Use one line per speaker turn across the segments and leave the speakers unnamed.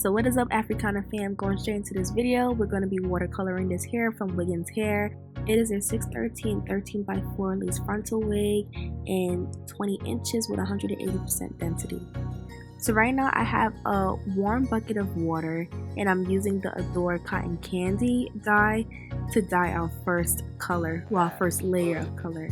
So what is up, Africana fam? Going straight into this video, we're going to be watercoloring this hair from Wiggins Hair. It is a 613 13x4 lace frontal wig and 20 inches with 180% density. So right now I have a warm bucket of water and I'm using the Adore Cotton Candy dye to dye our first color, well, first layer of color.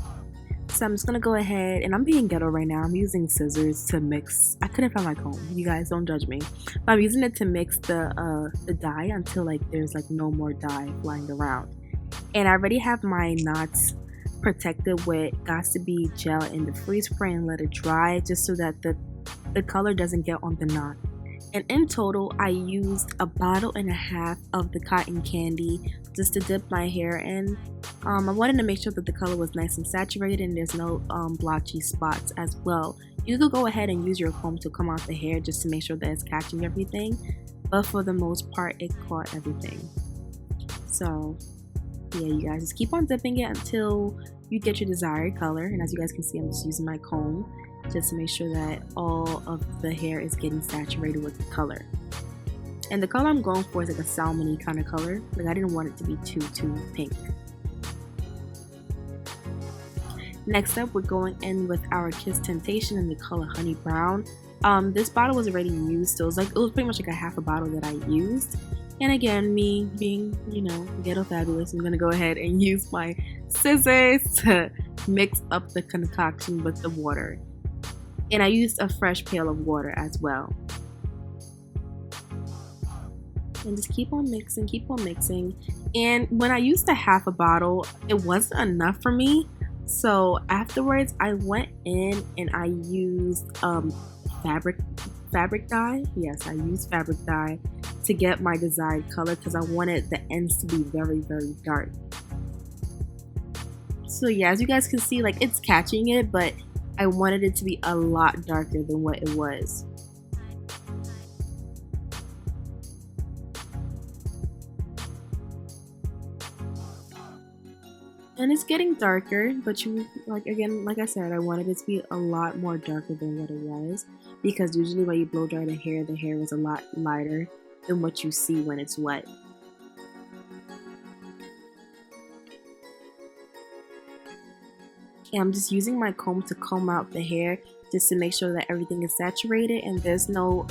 So I'm just gonna go ahead, and I'm being ghetto right now. I'm using scissors to mix. I couldn't find my comb. You guys don't judge me. But I'm using it to mix the dye until like there's like no more dye flying around. And I already have my knots protected with Gots to Be gel in the freeze spray and let it dry, just so that the color doesn't get on the knot. And in total, I used a bottle and a half of the cotton candy just to dip my hair in. I wanted to make sure that the color was nice and saturated and there's no blotchy spots as well. You could go ahead and use your comb to comb out the hair just to make sure that it's catching everything, but for the most part it caught everything. So yeah, you guys just keep on dipping it until you get your desired color. And as you guys can see, I'm just using my comb just to make sure that all of the hair is getting saturated with the color. And the color I'm going for is like a salmon-y kind of color. Like I didn't want it to be too pink. Next up, we're going in with our Kiss Temptation in the color Honey Brown. This bottle was already used, so it was pretty much like a half a bottle that I used. And again, me being, you know, ghetto fabulous, I'm gonna go ahead and use my scissors to mix up the concoction with the water. And I used a fresh pail of water as well. And just keep on mixing, keep on mixing. And when I used the half a bottle, it wasn't enough for me. So afterwards, I went in and I used fabric dye. Yes, I used fabric dye to get my desired color because I wanted the ends to be very dark. So yeah, as you guys can see, like it's catching it, but I wanted it to be a lot darker than what it was. And it's getting darker, but like I said, I wanted it to be a lot more darker than what it was, because usually when you blow dry the hair is a lot lighter than what you see when it's wet. And I'm just using my comb to comb out the hair just to make sure that everything is saturated and there's no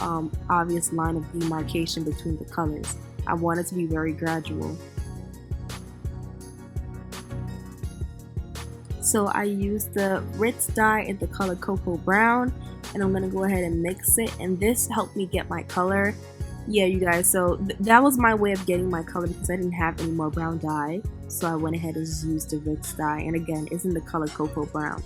obvious line of demarcation between the colors. I want it to be very gradual. So I used the Ritz dye in the color Cocoa Brown, and I'm going to go ahead and mix it, and this helped me get my color. Yeah, you guys, so that was my way of getting my color because I didn't have any more brown dye. So I went ahead and just used the Ritz dye, and again, it's in the color Cocoa Brown.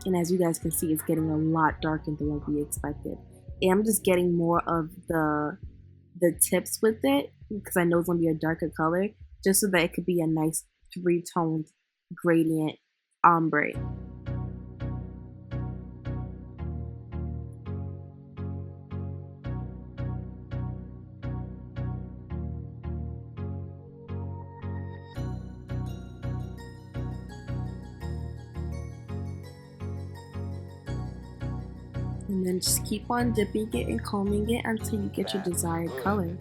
And as you guys can see, it's getting a lot darker than what we expected. And I'm just getting more of the tips with it because I know it's going to be a darker color, just so that it could be a nice three-toned gradient ombre. And then just keep on dipping it and combing it until you get your desired color.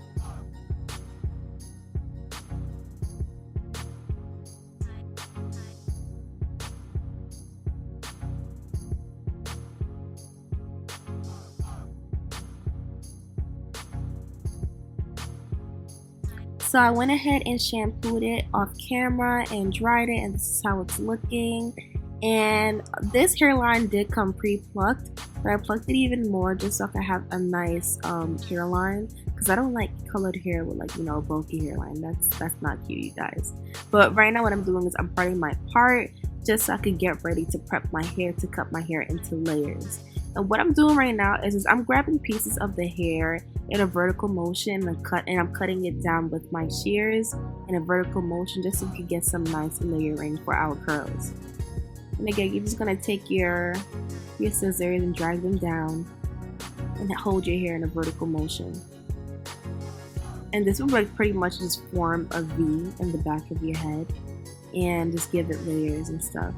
So I went ahead and shampooed it off camera and dried it, and this is how it's looking. And this hairline did come pre-plucked, but I plucked it even more just so I could have a nice hairline, because I don't like colored hair with, like, you know, a bulky hairline. That's not cute, you guys. But right now what I'm doing is I'm parting my part just so I could get ready to prep my hair to cut my hair into layers. And what I'm doing right now is I'm grabbing pieces of the hair in a vertical motion and I'm cutting it down with my shears in a vertical motion just so we can get some nice layering for our curls. And again, you're just gonna take your scissors and drag them down and hold your hair in a vertical motion. And this will like pretty much just form a V in the back of your head and just give it layers and stuff.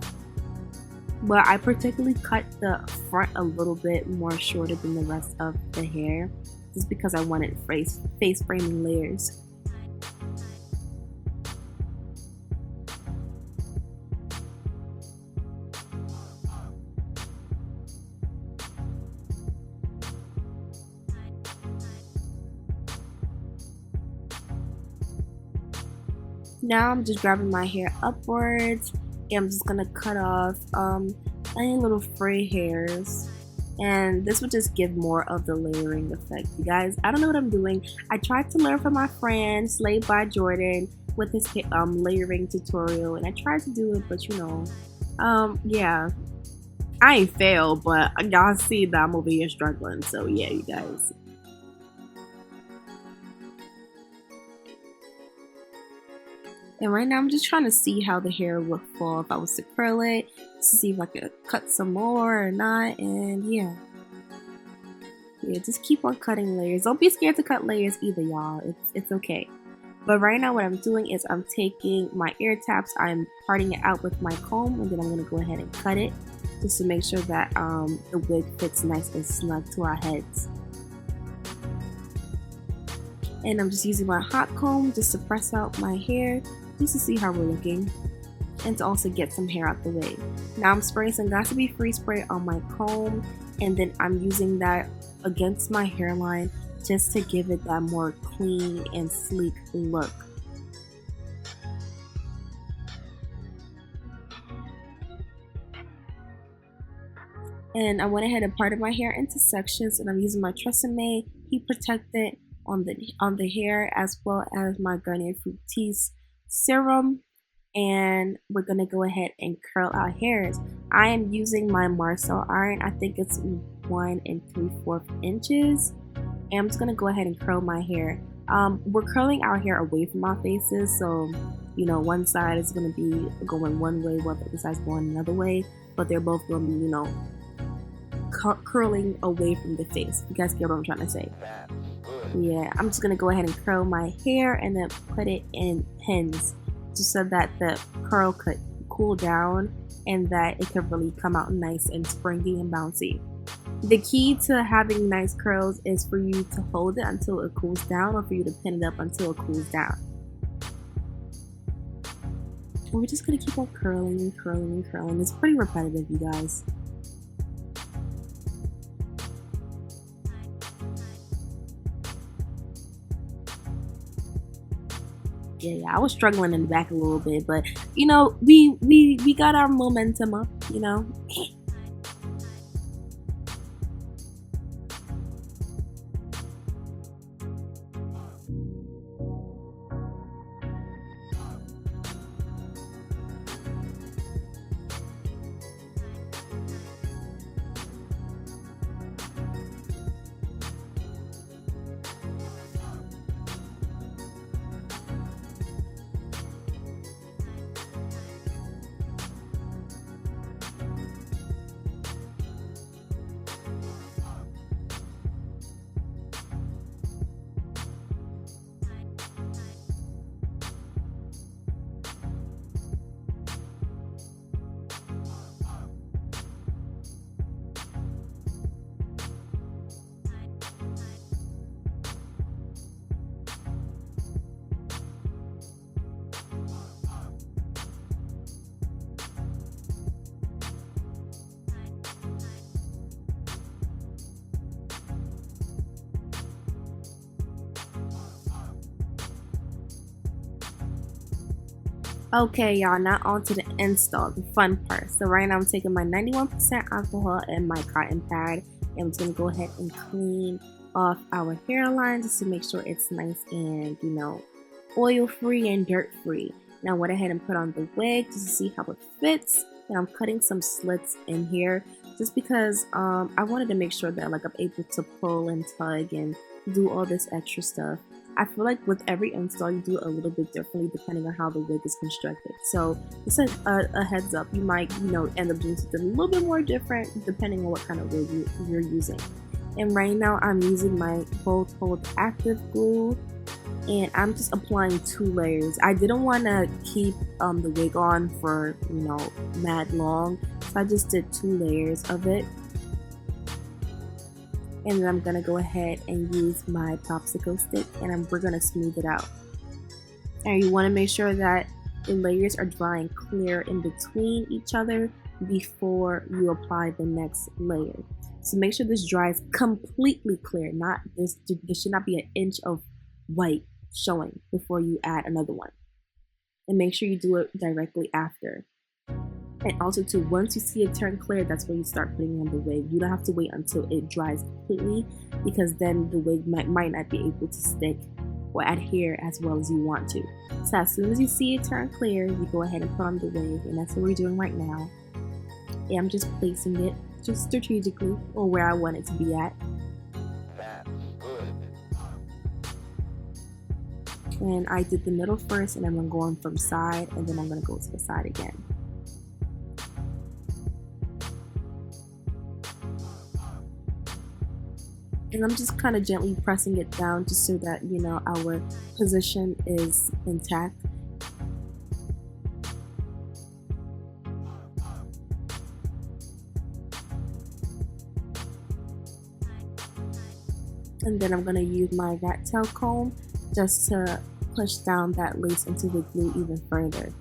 but I particularly cut the front a little bit more shorter than the rest of the hair, just because I wanted face framing layers. Now I'm just grabbing my hair upwards, and I'm just gonna cut off any little fray hairs, and this would just give more of the layering effect. You guys, I don't know what I'm doing. I tried to learn from my friend Slave by Jordan with his layering tutorial, and I tried to do it, but you know, yeah, I ain't failed, but y'all see that I'm over here struggling. So yeah, you guys. And right now I'm just trying to see how the hair would fall if I was to curl it, to see if I could cut some more or not. And yeah, just keep on cutting layers. Don't be scared to cut layers either, y'all. It's okay. But right now what I'm doing is I'm taking my ear tabs, I'm parting it out with my comb, and then I'm going to go ahead and cut it just to make sure that the wig fits nice and snug to our heads. And I'm just using my hot comb just to press out my hair, just to see how we're looking, and to also get some hair out the way. Now I'm spraying some Got to Be Free spray on my comb, and then I'm using that against my hairline just to give it that more clean and sleek look. And I went ahead and parted my hair into sections, and I'm using my Tresemme Heat Protectant on the hair, as well as my Garnier Fructis serum, and we're gonna go ahead and curl our hairs. I am using my Marcel iron. I think it's 1 3/4 inches, and I'm just gonna go ahead and curl my hair. We're curling our hair away from our faces, so you know, one side is gonna be going one way while the other side's going another way, but they're both gonna be, you know, curling away from the face. You guys get what I'm trying to say? Yeah, I'm just gonna go ahead and curl my hair and then put it in pins just so that the curl could cool down and that it could really come out nice and springy and bouncy. The key to having nice curls is for you to hold it until it cools down, or for you to pin it up until it cools down. And we're just gonna keep on curling and curling and curling. It's pretty repetitive, you guys. Yeah, I was struggling in the back a little bit, but you know, we got our momentum up, you know. Okay, y'all, now on to the install, the fun part. So right now I'm taking my 91% alcohol and my cotton pad, and I'm just gonna go ahead and clean off our hairline just to make sure it's nice and, you know, oil free and dirt free. Now I went ahead and put on the wig just to see how it fits, and I'm cutting some slits in here just because I wanted to make sure that like I'm able to pull and tug and do all this extra stuff. I feel like with every install you do it a little bit differently depending on how the wig is constructed. So just a heads up, you might, you know, end up doing something a little bit more different depending on what kind of wig you're using. And right now I'm using my Bold Hold Active Glue and I'm just applying 2 layers. I didn't want to keep the wig on for, you know, mad long, so I just did 2 layers of it. And then I'm gonna go ahead and use my popsicle stick, and we're gonna smooth it out. And you want to make sure that the layers are drying clear in between each other before you apply the next layer. So make sure this dries completely clear. Not this. There should not be an inch of white showing before you add another one. And make sure you do it directly after. And also too, once you see it turn clear, that's when you start putting on the wig. You don't have to wait until it dries completely, because then the wig might not be able to stick or adhere as well as you want to. So as soon as you see it turn clear, you go ahead and put on the wig, and that's what we're doing right now. And I'm just placing it just strategically, or where I want it to be at. And I did the middle first, and then I'm going from side, and then I'm going to go to the side again. And I'm just kind of gently pressing it down just so that, you know, our position is intact. And then I'm going to use my rat tail comb just to push down that lace into the glue even further.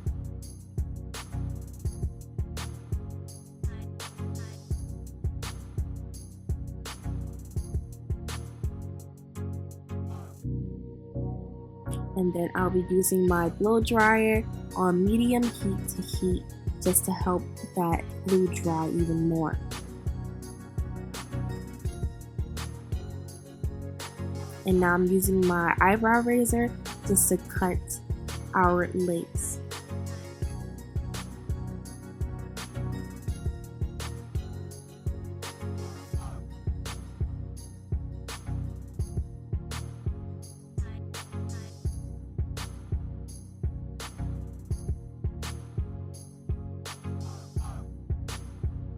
And then I'll be using my blow dryer on medium heat to heat just to help that glue dry even more. And now I'm using my eyebrow razor just to cut our lace.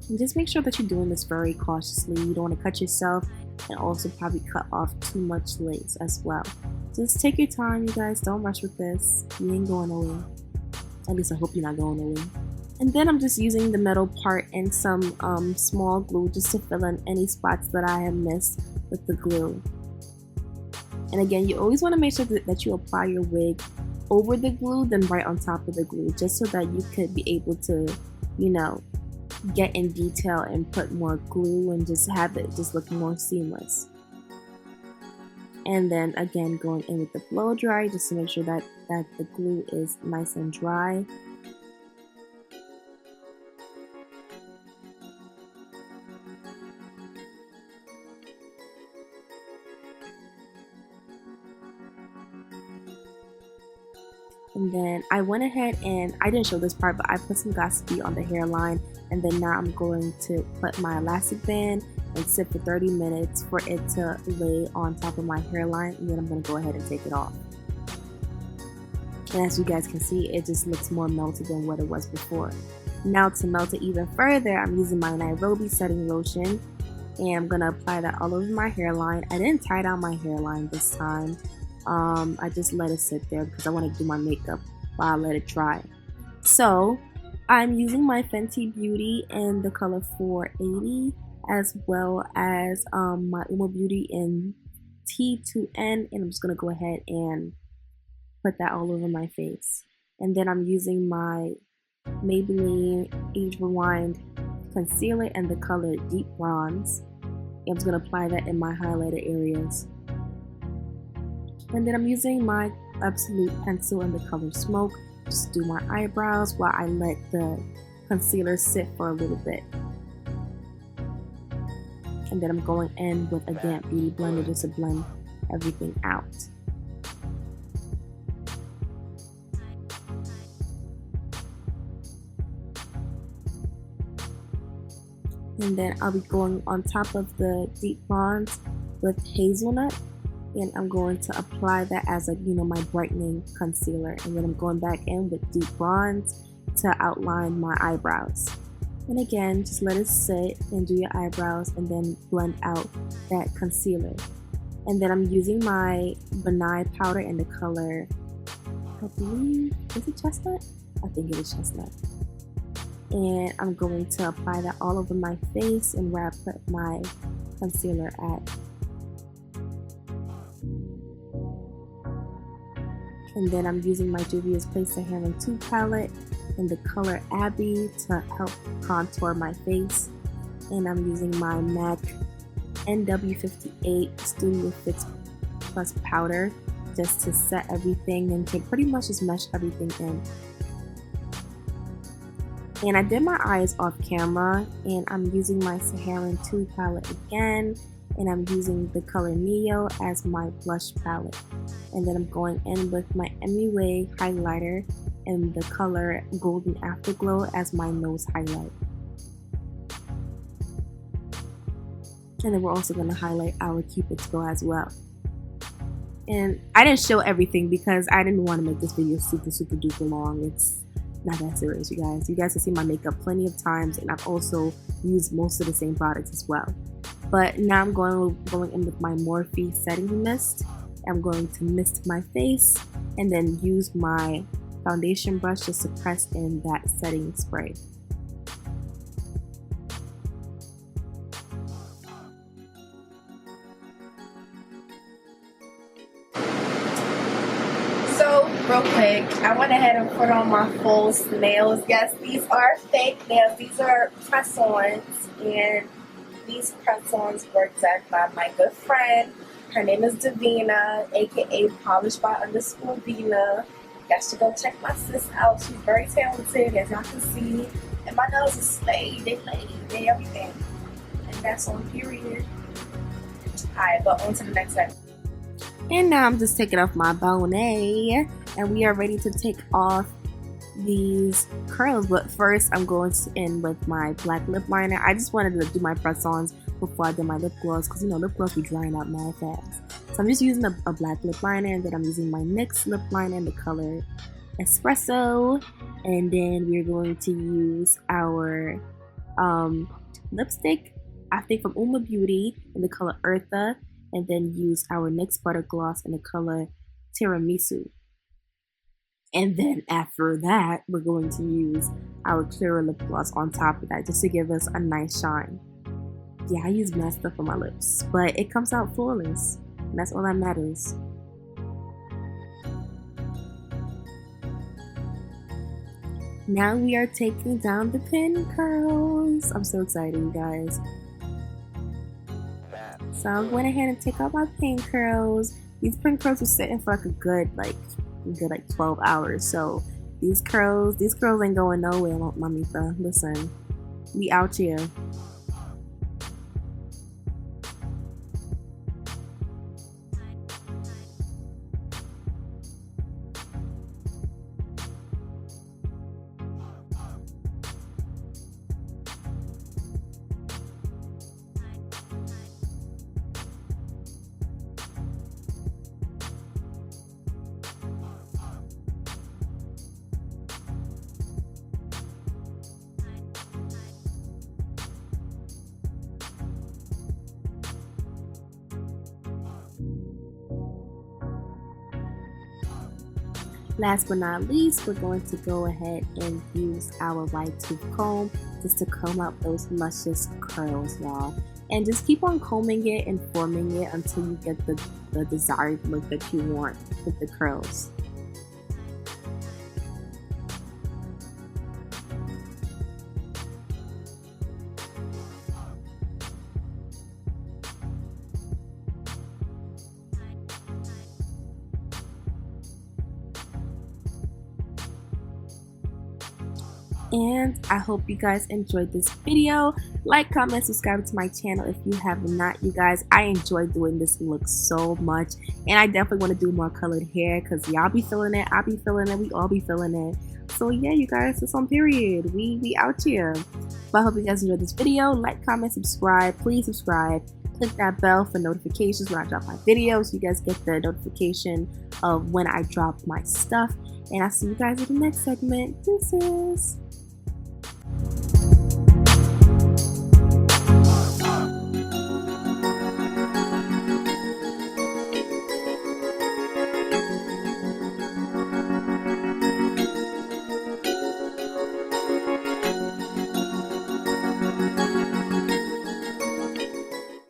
And just make sure that you're doing this very cautiously. You don't want to cut yourself and also probably cut off too much lace as well. Just take your time, you guys. Don't rush with this. You ain't going away. At least I hope you're not going away. And then I'm just using the metal part and some small glue just to fill in any spots that I have missed with the glue. And again, you always want to make sure that you apply your wig over the glue than right on top of the glue, just so that you could be able to, you know, get in detail and put more glue and just have it just look more seamless. And then again, going in with the blow dryer just to make sure that the glue is nice and dry. And then I went ahead and I didn't show this part, but I put some Gossipy on the hairline, and then now I'm going to put my elastic band and sit for 30 minutes for it to lay on top of my hairline, and then I'm going to go ahead and take it off. And as you guys can see, it just looks more melted than what it was before. Now to melt it even further, I'm using my Nairobi setting lotion, and I'm going to apply that all over my hairline. I didn't tie down my hairline this time. I just let it sit there because I want to do my makeup while I let it dry. So I'm using my Fenty Beauty in the color 480, as well as my Umo Beauty in T2N, and I'm just going to go ahead and put that all over my face. And then I'm using my Maybelline Age Rewind concealer in the color Deep Bronze. I'm just going to apply that in my highlighted areas. And then I'm using my Absolute pencil in the color Smoke just to do my eyebrows while I let the concealer sit for a little bit. And then I'm going in with, again, Beauty Blender just to blend everything out. And then I'll be going on top of the Deep Bronze with Hazelnut. And I'm going to apply that as my brightening concealer. And then I'm going back in with Deep Bronze to outline my eyebrows. And again, just let it sit and do your eyebrows and then blend out that concealer. And then I'm using my benign powder in the color, I believe, is it chestnut? I think it is chestnut. And I'm going to apply that all over my face and where I put my concealer at. And then I'm using my Juvia's Place the Hairline 2 palette in the color Abby to help contour my face. And I'm using my MAC NW58 Studio Fix Plus powder just to set everything and to pretty much just mesh everything in. And I did my eyes off camera, and I'm using my Hairline 2 palette again, and I'm using the color Neo as my blush palette. And then I'm going in with my MUA highlighter and the color Golden Afterglow as my nose highlight. And then we're also going to highlight our Cupid's bow as well. And I didn't show everything because I didn't want to make this video super duper long. It's not that serious, you guys. You guys have seen my makeup plenty of times, and I've also used most of the same products as well. But now I'm going in with my Morphe setting mist. I'm going to mist my face and then use my foundation brush just to press in that setting spray. So real quick, I went ahead and put on my false nails. Yes, these are fake nails. These are press-ons, and these press-ons were done by my good friend. Her name is Davina, aka Polished by _Vina. You guys should go check my sis out. She's very talented, as y'all can see. And my nails are slayed. They laid. They everything. And that's on period. Alright, but on to the next segment. And now I'm just taking off my bonnet, and we are ready to take off these curls. But first, I'm going in with my black lip liner. I just wanted to do my press-ons before I did my lip gloss, because you know lip gloss be drying out mad fast. So I'm just using a black lip liner, and then I'm using my NYX lip liner in the color Espresso, and then we're going to use our lipstick, I think from Uma Beauty, in the color Eartha, and then use our NYX butter gloss in the color Tiramisu. And then after that, we're going to use our clearer lip gloss on top of that just to give us a nice shine. Yeah, I use mad stuff on my lips, but it comes out flawless, and that's all that matters. Now we are taking down the pin curls. I'm so excited, you guys. So I went ahead and take out my pin curls. These pin curls were sitting for like a good 12 hours. So these curls ain't going nowhere, mamita. Listen, we out here. Last but not least, we're going to go ahead and use our wide tooth comb just to comb out those luscious curls, y'all. And just keep on combing it and forming it until you get the desired look that you want with the curls. And I hope you guys enjoyed this video. Like, comment, subscribe to my channel if you have not, you guys. I enjoy doing this look so much, and I definitely want to do more colored hair because y'all be feeling it, I be feeling it, we all be feeling it. So yeah, you guys, it's on period. We out here. But I hope you guys enjoyed this video. Like, comment, subscribe. Please subscribe. Click that bell for notifications when I drop my videos. You guys get the notification of when I drop my stuff. And I'll see you guys in the next segment. Deuces.